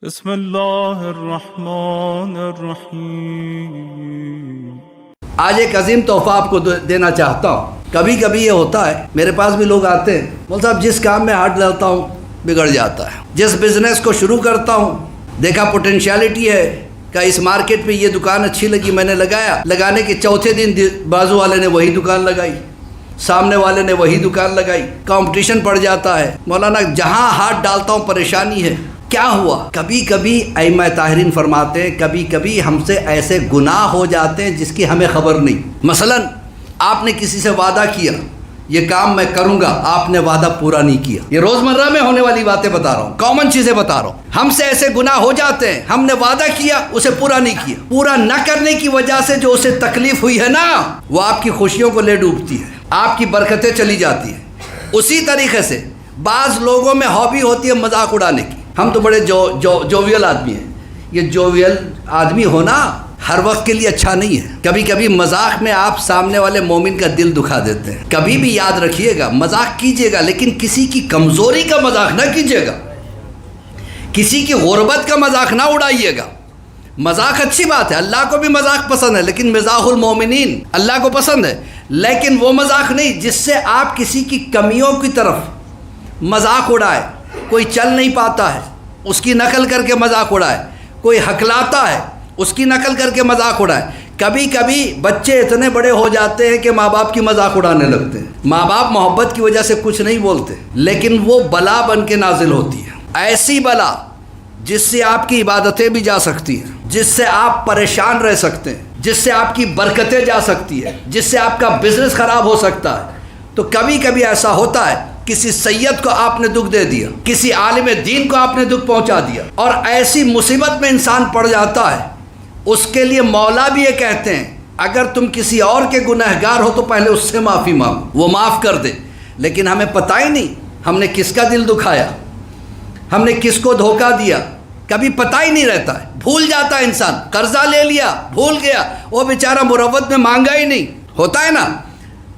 بسم اللہ الرحمن الرحیم۔ آج ایک عظیم تحفہ آپ کو دینا چاہتا ہوں۔ کبھی کبھی یہ ہوتا ہے، میرے پاس بھی لوگ آتے ہیں، مول صاحب جس کام میں ہاتھ ڈالتا ہوں بگڑ جاتا ہے، جس بزنس کو شروع کرتا ہوں دیکھا پوٹینشیلٹی ہے کہ اس مارکیٹ میں یہ دکان اچھی لگی، میں نے لگانے کے چوتھے دن بازو والے نے وہی دکان لگائی، سامنے والے نے وہی دکان لگائی، کمپٹیشن پڑ جاتا ہے۔ مولانا جہاں ہاتھ ڈالتا ہوں پریشانی ہے، کیا ہوا؟ کبھی کبھی ائمہ طاہرین فرماتے ہیں کبھی کبھی ہم سے ایسے گناہ ہو جاتے ہیں جس کی ہمیں خبر نہیں۔ مثلا آپ نے کسی سے وعدہ کیا یہ کام میں کروں گا، آپ نے وعدہ پورا نہیں کیا۔ یہ روزمرہ میں ہونے والی باتیں بتا رہا ہوں، کامن چیزیں بتا رہا ہوں۔ ہم سے ایسے گناہ ہو جاتے ہیں، ہم نے وعدہ کیا اسے پورا نہیں کیا، پورا نہ کرنے کی وجہ سے جو اسے تکلیف ہوئی ہے نا، وہ آپ کی خوشیوں کو لے ڈوبتی ہے، آپ کی برکتیں چلی جاتی ہیں۔ اسی طریقے سے بعض لوگوں میں ہابی ہوتی ہے مذاق اڑانے کی۔ ہم تو بڑے جوویل آدمی ہیں، یہ جوویل آدمی ہونا ہر وقت کے لیے اچھا نہیں ہے۔ کبھی کبھی مذاق میں آپ سامنے والے مومن کا دل دکھا دیتے ہیں۔ کبھی بھی یاد رکھیے گا، مذاق کیجیے گا لیکن کسی کی کمزوری کا مذاق نہ کیجیے گا، کسی کی غربت کا مذاق نہ اڑائیے گا۔ مذاق اچھی بات ہے، اللہ کو بھی مذاق پسند ہے، لیکن مزاح المومنین اللہ کو پسند ہے، لیکن وہ مذاق نہیں جس سے آپ کسی کی کمیوں کی طرف مذاق اڑائے۔ کوئی چل نہیں پاتا ہے اس کی نقل کر کے مذاق اڑائے، کوئی ہکلاتا ہے اس کی نقل کر کے مذاق اڑائے۔ کبھی کبھی بچے اتنے بڑے ہو جاتے ہیں کہ ماں باپ کی مذاق اڑانے لگتے ہیں۔ ماں باپ محبت کی وجہ سے کچھ نہیں بولتے، لیکن وہ بلا بن کے نازل ہوتی ہے، ایسی بلا جس سے آپ کی عبادتیں بھی جا سکتی ہیں، جس سے آپ پریشان رہ سکتے ہیں، جس سے آپ کی برکتیں جا سکتی ہیں، جس سے آپ کا بزنس خراب ہو سکتا ہے۔ تو کبھی کبھی ایسا ہوتا ہے کسی سید کو آپ نے دکھ دے دیا، کسی عالم دین کو آپ نے دکھ پہنچا دیا، اور ایسی مصیبت میں انسان پڑ جاتا ہے، اس کے لیے مولا بھی یہ کہتے ہیں اگر تم کسی اور کے گنہگار ہو تو پہلے اس سے معافی مانگو، وہ معاف کر دے۔ لیکن ہمیں پتہ ہی نہیں ہم نے کس کا دل دکھایا، ہم نے کس کو دھوکہ دیا، کبھی پتہ ہی نہیں رہتا ہے، بھول جاتا ہے انسان۔ قرضہ لے لیا، بھول گیا، وہ بیچارہ مروت میں مانگا ہی نہیں، ہوتا ہے نا۔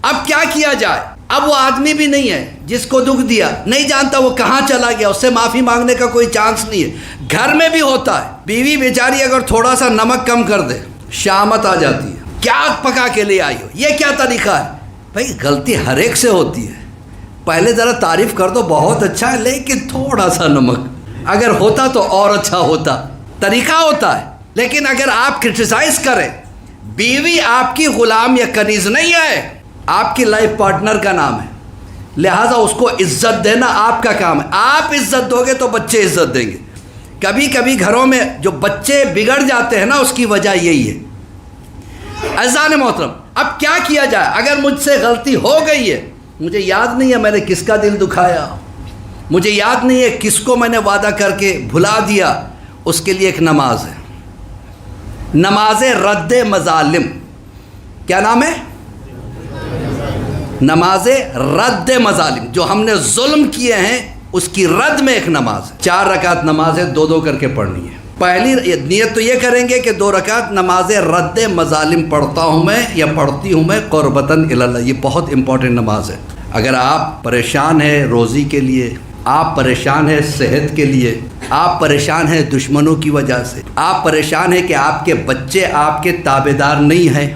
اب کیا کیا جائے؟ اب وہ آدمی بھی نہیں ہے جس کو دکھ دیا، نہیں جانتا وہ کہاں چلا گیا، اس سے معافی مانگنے کا کوئی چانس نہیں ہے۔ گھر میں بھی ہوتا ہے، بیوی بیچاری اگر تھوڑا سا نمک کم کر دے شامت آ جاتی ہے، کیا پکا کے لے آئی ہو، یہ کیا طریقہ ہے؟ بھائی غلطی ہر ایک سے ہوتی ہے، پہلے ذرا تعریف کر دو بہت اچھا ہے لیکن تھوڑا سا نمک، اگر ہوتا تو اور اچھا ہوتا، طریقہ ہوتا ہے۔ لیکن اگر آپ کرٹیسائز کریں، بیوی آپ کی غلام یا کنیز نہیں ہے، آپ کی لائف پارٹنر کا نام ہے، لہٰذا اس کو عزت دینا آپ کا کام ہے۔ آپ عزت دو گے تو بچے عزت دیں گے۔ کبھی کبھی گھروں میں جو بچے بگڑ جاتے ہیں نا، اس کی وجہ یہی ہے۔ عزیزان محترم، اب کیا کیا جائے؟ اگر مجھ سے غلطی ہو گئی ہے، مجھے یاد نہیں ہے میں نے کس کا دل دکھایا، مجھے یاد نہیں ہے کس کو میں نے وعدہ کر کے بھلا دیا، اس کے لیے ایک نماز ہے، نماز رد مظالم۔ کیا نام ہے؟ نماز رد مظالم۔ جو ہم نے ظلم کیے ہیں اس کی رد میں ایک نماز ہے، 4 رکعت نماز ہے، 2 کر کے پڑھنی ہے۔ پہلی نیت تو یہ کریں گے کہ 2 رکعت نماز رد مظالم پڑھتا ہوں میں یا پڑھتی ہوں میں قربتاً الی اللہ۔ یہ بہت امپورٹنٹ نماز ہے۔ اگر آپ پریشان ہیں روزی کے لیے، آپ پریشان ہیں صحت کے لیے، آپ پریشان ہیں دشمنوں کی وجہ سے، آپ پریشان ہیں کہ آپ کے بچے آپ کے تابعدار نہیں ہیں،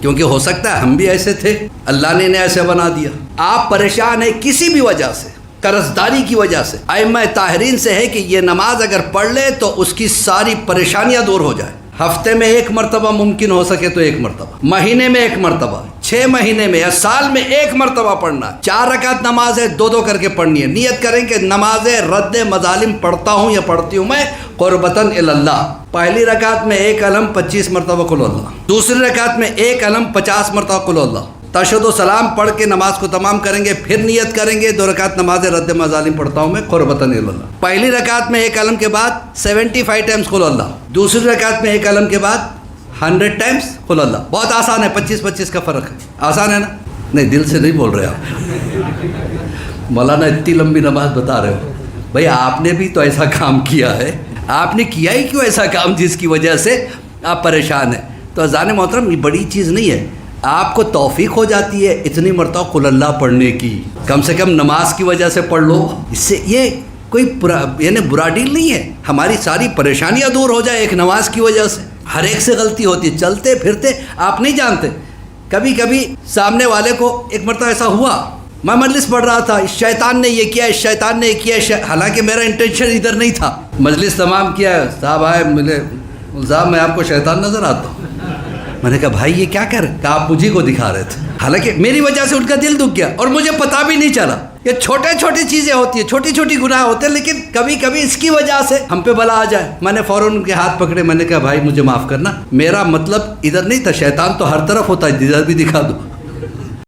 کیونکہ ہو سکتا ہے ہم بھی ایسے تھے، اللہ نے انہیں ایسے بنا دیا، آپ پریشان ہیں کسی بھی وجہ سے، قرضداری کی وجہ سے، ائمہ طاہرین سے ہے کہ یہ نماز اگر پڑھ لے تو اس کی ساری پریشانیاں دور ہو جائیں۔ ہفتے میں 1 مرتبہ ممکن ہو سکے تو 1 مرتبہ، مہینے میں 1 مرتبہ، 6 مہینے میں یا سال میں 1 مرتبہ پڑھنا ہے۔ 4 رکعت نماز ہے، 2 کر کے پڑھنی ہے۔ نیت کریں کہ نماز رد مظالم پڑھتا ہوں یا پڑھتی ہوں میں قربتاً الی اللہ۔ پہلی رکعت میں 1 علم 25 مرتبہ قل اللہ، دوسری رکعت میں 1 علم 50 مرتبہ قل اللہ۔ تشہد و سلام پڑھ کے نماز کو تمام کریں گے، پھر نیت کریں گے 2 رکعت نماز رد مظالم پڑھتا ہوں میں قربتاً الی اللہ۔ پہلی رکعت میں 1 علم کے بعد 75 ٹائمز قل اللہ، دوسری رکعت میں 1 علم کے بعد 100 ٹائمز قل اللہ۔ بہت آسان ہے، 25 کا فرق ہے، آسان ہے نا؟ نہیں دل سے نہیں بول رہے آپ، مولانا اتنی لمبی نماز بتا رہے ہو، بھئی آپ نے بھی تو ایسا کام کیا ہے، آپ نے کیا ہی کیوں ایسا کام جس کی وجہ سے آپ پریشان ہیں؟ تو عزیزان محترم یہ بڑی چیز نہیں ہے، آپ کو توفیق ہو جاتی ہے اتنی مرتبہ قل اللہ پڑھنے کی، کم سے کم نماز کی وجہ سے پڑھ لو، اس سے یہ کوئی یعنی برا ڈیل نہیں ہے۔ ہماری ساری پریشانیاں دور ہو جائے ایک نماز کی وجہ سے. ہر ایک سے غلطی ہوتی ہے, چلتے پھرتے آپ نہیں جانتے. کبھی کبھی سامنے والے کو ایک مرتبہ ایسا ہوا, میں مجلس پڑھ رہا تھا, اس شیطان نے یہ کیا, اس شیطان نے یہ کیا, حالانکہ میرا انٹینشن ادھر نہیں تھا. مجلس تمام کیا, صاحب آئے ملے, صاحب میں آپ کو شیطان نظر آتا ہوں. میں نے کہا بھائی یہ کیا کر رہے, کہ آپ مجھے کو دکھا رہے تھے. حالانکہ میری وجہ سے ان کا دل دکھ گیا اور مجھے پتہ بھی نہیں چلا. یہ چھوٹے چھوٹی چیزیں ہوتی ہیں, چھوٹی چھوٹی گناہ ہوتے ہیں, لیکن کبھی کبھی اس کی وجہ سے ہم پہ بلا آ جائے. میں نے فوراً ان کے ہاتھ پکڑے, میں نے کہا بھائی مجھے معاف کرنا, میرا مطلب ادھر نہیں تھا, شیطان تو ہر طرف ہوتا ہے, ادھر بھی دکھا دو.